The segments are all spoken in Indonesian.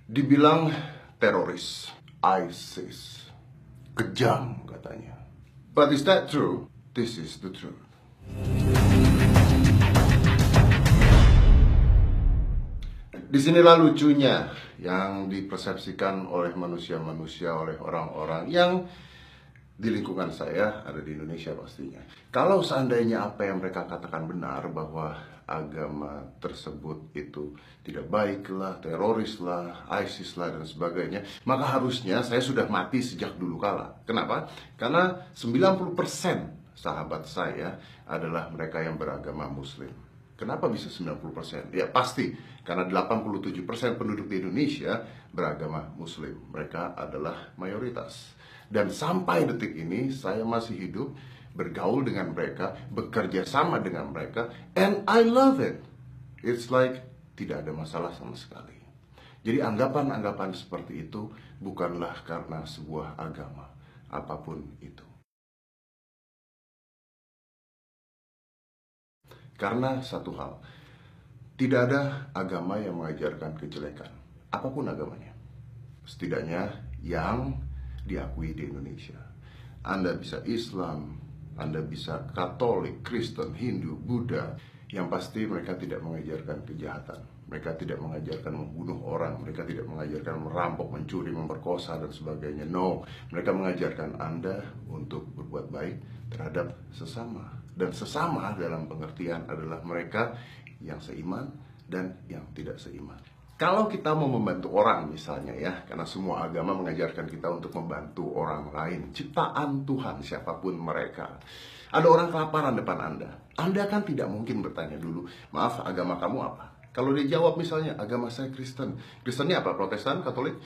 Dibilang teroris, ISIS, kejam katanya. But is that true? This is the truth. Disinilah lucunya yang dipersepsikan oleh manusia-manusia, oleh orang-orang yang di lingkungan saya ada di Indonesia pastinya. Kalau seandainya apa yang mereka katakan benar, bahwa agama tersebut itu tidak baik lah, teroris lah, ISIS lah dan sebagainya, maka harusnya saya sudah mati sejak dulu kala. Kenapa? Karena 90% sahabat saya adalah mereka yang beragama Muslim. Kenapa bisa 90%? Ya pasti karena 87% penduduk di Indonesia beragama Muslim. Mereka adalah mayoritas. Dan sampai detik ini saya masih hidup, bergaul dengan mereka, bekerja sama dengan mereka, and I love it. It's like tidak ada masalah sama sekali. Jadi anggapan-anggapan seperti itu bukanlah karena sebuah agama, apapun itu. Karena satu hal, tidak ada agama yang mengajarkan kejelekan, apapun agamanya. Setidaknya yang diakui di Indonesia. Anda bisa Islam, Anda bisa Katolik, Kristen, Hindu, Buddha. Yang pasti mereka tidak mengajarkan kejahatan. Mereka tidak mengajarkan membunuh orang. Mereka tidak mengajarkan merampok, mencuri, memperkosa, dan sebagainya. No, mereka mengajarkan Anda untuk berbuat baik terhadap sesama. Dan sesama dalam pengertian adalah mereka yang seiman dan yang tidak seiman. Kalau kita mau membantu orang misalnya ya, karena semua agama mengajarkan kita untuk membantu orang lain, ciptaan Tuhan siapapun mereka. Ada orang kelaparan depan Anda kan tidak mungkin bertanya dulu, maaf agama kamu apa? Kalau dia jawab misalnya, agama saya Kristen. Kristennya apa? Protestan, Katolik?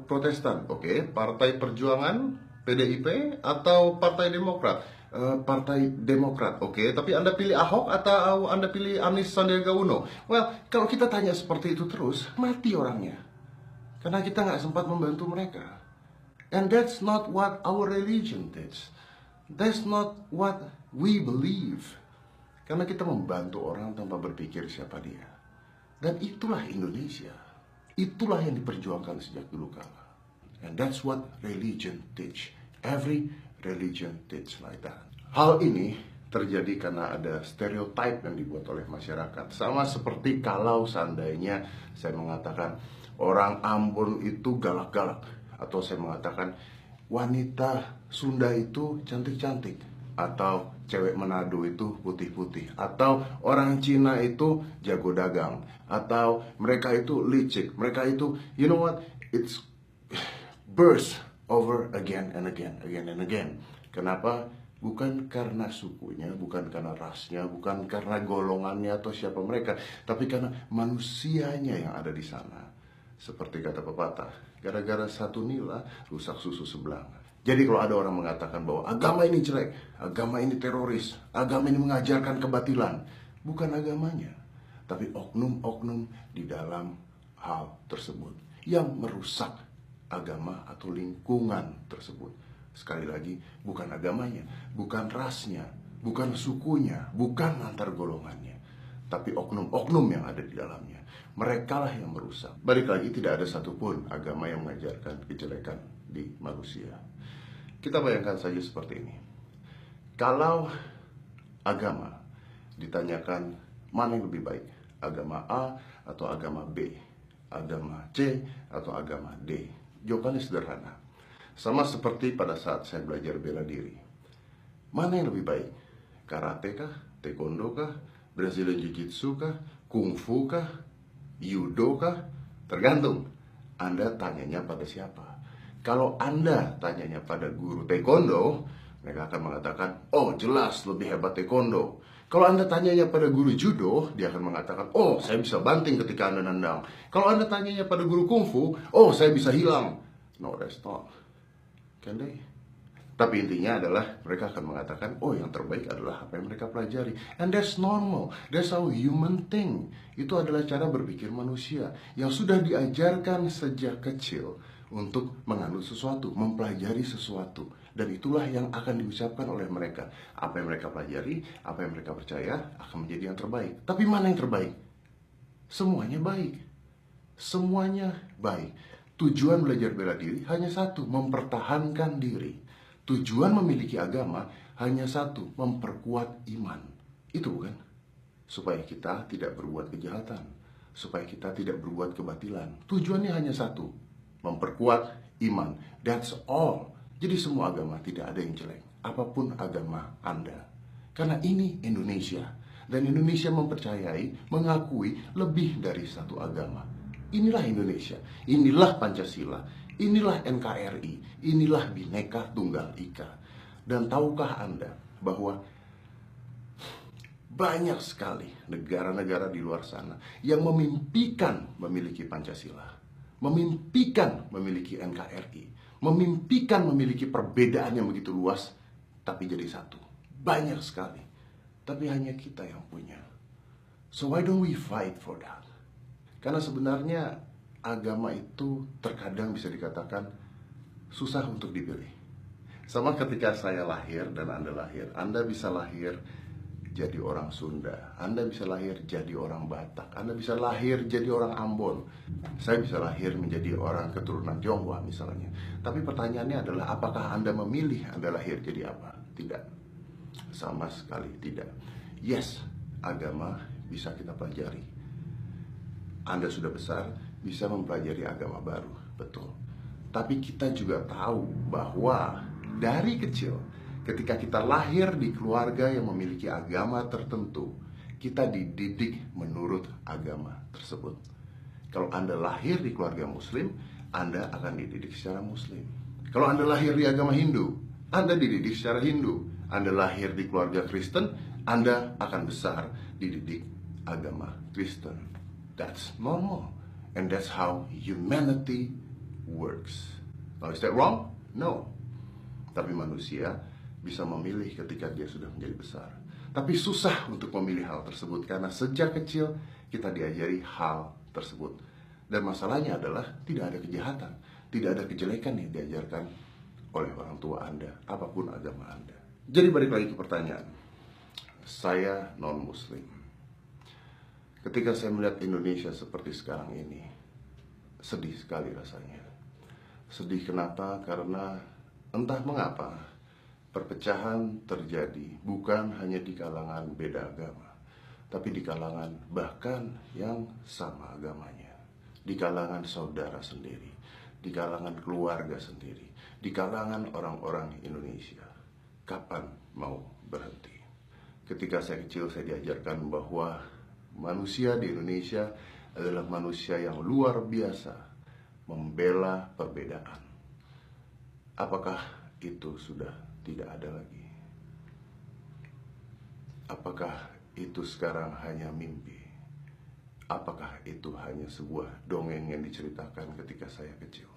Protestan, oke. Partai Perjuangan, PDIP, atau Partai Demokrat? Partai Demokrat, oke. Tapi Anda pilih Ahok atau Anda pilih Anies Sandiaga Uno? Well, kalau kita tanya seperti itu terus, mati orangnya. Karena kita nggak sempat membantu mereka. And that's not what our religion teaches. That's not what we believe. Karena kita membantu orang tanpa berpikir siapa dia. Dan itulah Indonesia. Itulah yang diperjuangkan sejak dulu kala. And that's what religion teach. Every religion teach like that. Hal ini terjadi karena ada stereotype yang dibuat oleh masyarakat. Sama seperti kalau seandainya saya mengatakan orang Ambon itu galak-galak, atau saya mengatakan wanita Sunda itu cantik-cantik, atau cewek Manado itu putih-putih, atau orang Cina itu jago dagang, atau mereka itu licik, mereka itu, you know what, it's burst over again and again and again. Kenapa? Bukan karena sukunya, bukan karena rasnya, bukan karena golongannya atau siapa mereka, tapi karena manusianya yang ada di sana. Seperti kata pepatah, gara-gara satu nila rusak susu sebelah. Jadi kalau ada orang mengatakan bahwa agama ini jelek, agama ini teroris, agama ini mengajarkan kebatilan, bukan agamanya, tapi oknum-oknum di dalam hal tersebut yang merusak agama atau lingkungan tersebut. Sekali lagi, bukan agamanya, bukan rasnya, bukan sukunya, bukan antar golongannya, tapi oknum-oknum yang ada di dalamnya. Mereka lah yang merusak. Balik lagi, tidak ada satupun agama yang mengajarkan kejelekan di manusia. Kita bayangkan saja seperti ini. Kalau agama ditanyakan mana yang lebih baik, agama A atau agama B, agama C atau agama D, jawabannya sederhana. Sama seperti pada saat saya belajar bela diri. Mana yang lebih baik? Karate kah? Taekwondo kah? Brazilian Jiu-Jitsu kah? Kung Fu kah? Judo kah? Tergantung Anda tanyanya pada siapa. Kalau Anda tanyanya pada guru Taekwondo, mereka akan mengatakan, oh jelas lebih hebat Taekwondo. Kalau Anda tanyanya pada guru Judo, dia akan mengatakan, oh saya bisa banting ketika Anda nendang. Kalau Anda tanyanya pada guru Kung Fu, oh saya bisa hilang. No, that's not. Can they? Tapi intinya adalah mereka akan mengatakan, oh yang terbaik adalah apa yang mereka pelajari. And that's normal. That's how human think. Itu adalah cara berpikir manusia yang sudah diajarkan sejak kecil untuk menganut sesuatu, mempelajari sesuatu. Dan itulah yang akan diucapkan oleh mereka. Apa yang mereka pelajari, apa yang mereka percaya akan menjadi yang terbaik. Tapi mana yang terbaik? Semuanya baik. Semuanya baik. Tujuan belajar bela diri hanya satu, mempertahankan diri. Tujuan memiliki agama hanya satu, memperkuat iman. Itu bukan? Supaya kita tidak berbuat kejahatan, supaya kita tidak berbuat kebatilan. Tujuannya hanya satu, memperkuat iman. That's all. Jadi semua agama tidak ada yang jelek, apapun agama Anda. Karena ini Indonesia, dan Indonesia mempercayai, mengakui lebih dari satu agama. Inilah Indonesia, inilah Pancasila, inilah NKRI, inilah Bhinneka Tunggal Ika. Dan tahukah Anda bahwa banyak sekali negara-negara di luar sana yang memimpikan memiliki Pancasila, memimpikan memiliki NKRI, memimpikan memiliki perbedaan yang begitu luas, tapi jadi satu. Banyak sekali, tapi hanya kita yang punya. So why don't we fight for that? Karena sebenarnya agama itu terkadang bisa dikatakan susah untuk dipilih. Sama ketika saya lahir dan Anda lahir. Anda bisa lahir jadi orang Sunda, Anda bisa lahir jadi orang Batak, Anda bisa lahir jadi orang Ambon, saya bisa lahir menjadi orang keturunan Tionghoa misalnya. Tapi pertanyaannya adalah, apakah Anda memilih Anda lahir jadi apa? Tidak, sama sekali tidak. Yes, agama bisa kita pelajari. Anda sudah besar, bisa mempelajari agama baru, betul. Tapi kita juga tahu bahwa dari kecil, ketika kita lahir di keluarga yang memiliki agama tertentu, kita dididik menurut agama tersebut. Kalau Anda lahir di keluarga Muslim, Anda akan dididik secara Muslim. Kalau Anda lahir di agama Hindu, Anda dididik secara Hindu. Anda lahir di keluarga Kristen, Anda akan besar dididik agama Kristen. That's normal, and that's how humanity works. Now, is that wrong? No. Tapi manusia bisa memilih ketika dia sudah menjadi besar. Tapi susah untuk memilih hal tersebut karena sejak kecil kita diajari hal tersebut. Dan masalahnya adalah tidak ada kejahatan, tidak ada kejelekan yang diajarkan oleh orang tua Anda, apapun agama Anda. Jadi balik lagi ke pertanyaan. Saya non-Muslim. Ketika saya melihat Indonesia seperti sekarang ini, sedih sekali rasanya. Sedih kenapa? Karena entah mengapa perpecahan terjadi bukan hanya di kalangan beda agama, tapi di kalangan bahkan yang sama agamanya, di kalangan saudara sendiri, di kalangan keluarga sendiri, di kalangan orang-orang Indonesia. Kapan mau berhenti? Ketika saya kecil, saya diajarkan bahwa manusia di Indonesia adalah manusia yang luar biasa, membela perbedaan. Apakah itu sudah tidak ada lagi? Apakah itu sekarang hanya mimpi? Apakah itu hanya sebuah dongeng yang diceritakan ketika saya kecil?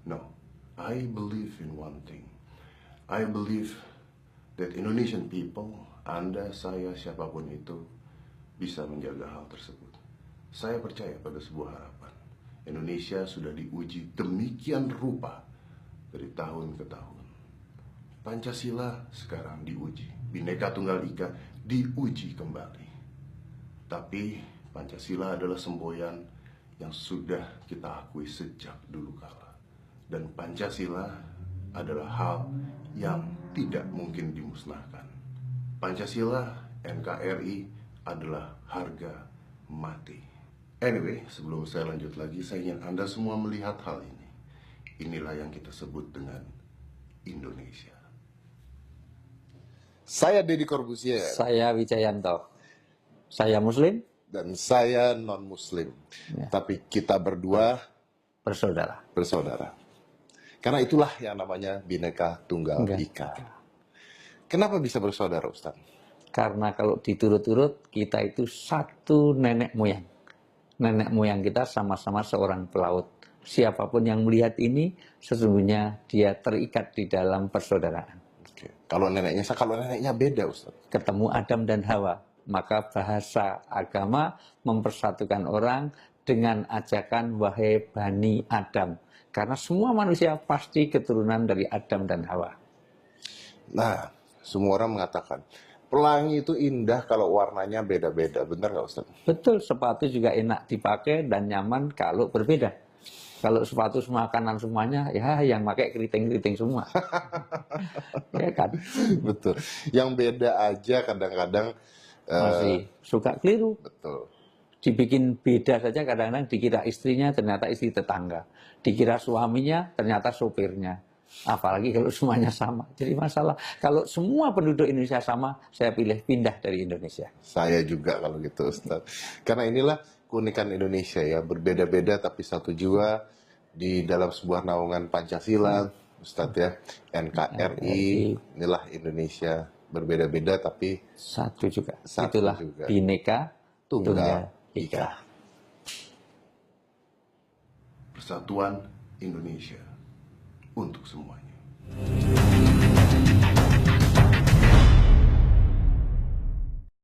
No, I believe in one thing. I believe that Indonesian people, Anda, saya, siapapun itu, bisa menjaga hal tersebut. Saya percaya pada sebuah harapan. Indonesia sudah diuji demikian rupa dari tahun ke tahun. Pancasila sekarang diuji, Bhinneka Tunggal Ika diuji kembali. Tapi Pancasila adalah semboyan yang sudah kita akui sejak dulu kala. Dan Pancasila adalah hal yang tidak mungkin dimusnahkan. Pancasila, NKRI adalah harga mati. Anyway, sebelum saya lanjut lagi, saya ingin Anda semua melihat hal ini. Inilah yang kita sebut dengan Indonesia. Saya Deddy Corbuzier. Saya Wijayanto. Saya Muslim. Dan saya non-Muslim. Ya. Tapi kita berdua bersaudara. Karena itulah yang namanya Bhinneka Tunggal Ika. Kenapa bisa bersaudara, Ustaz? Karena kalau diturut-urut, kita itu satu nenek moyang. Nenek moyang kita sama-sama seorang pelaut. Siapapun yang melihat ini, sesungguhnya dia terikat di dalam persaudaraan. Oke. Kalau neneknya beda, Ustaz. Ketemu Adam dan Hawa, maka bahasa agama mempersatukan orang dengan ajakan wahai Bani Adam. Karena semua manusia pasti keturunan dari Adam dan Hawa. Nah, semua orang mengatakan, Pelangi itu indah kalau warnanya beda-beda, benar nggak Ustaz? Betul, sepatu juga enak dipakai dan nyaman kalau berbeda. Kalau sepatu semua kanan semuanya, ya yang pakai keriting-keriting semua. Ya kan? Betul. Yang beda aja kadang-kadang Masih suka keliru. betul. Dibikin beda saja kadang-kadang dikira istrinya, ternyata istri tetangga. Dikira suaminya, ternyata sopirnya. Apalagi kalau semuanya sama. Jadi masalah, kalau semua penduduk Indonesia sama, saya pilih pindah dari Indonesia. Saya juga kalau gitu Ustaz. Karena inilah keunikan Indonesia ya, berbeda-beda tapi satu jiwa di dalam sebuah naungan Pancasila, Ustaz ya. NKRI, inilah Indonesia berbeda-beda tapi Satu juga. Satu Itulah juga. Bhinneka Tunggal Tunggal Ika. Persatuan Indonesia untuk semuanya.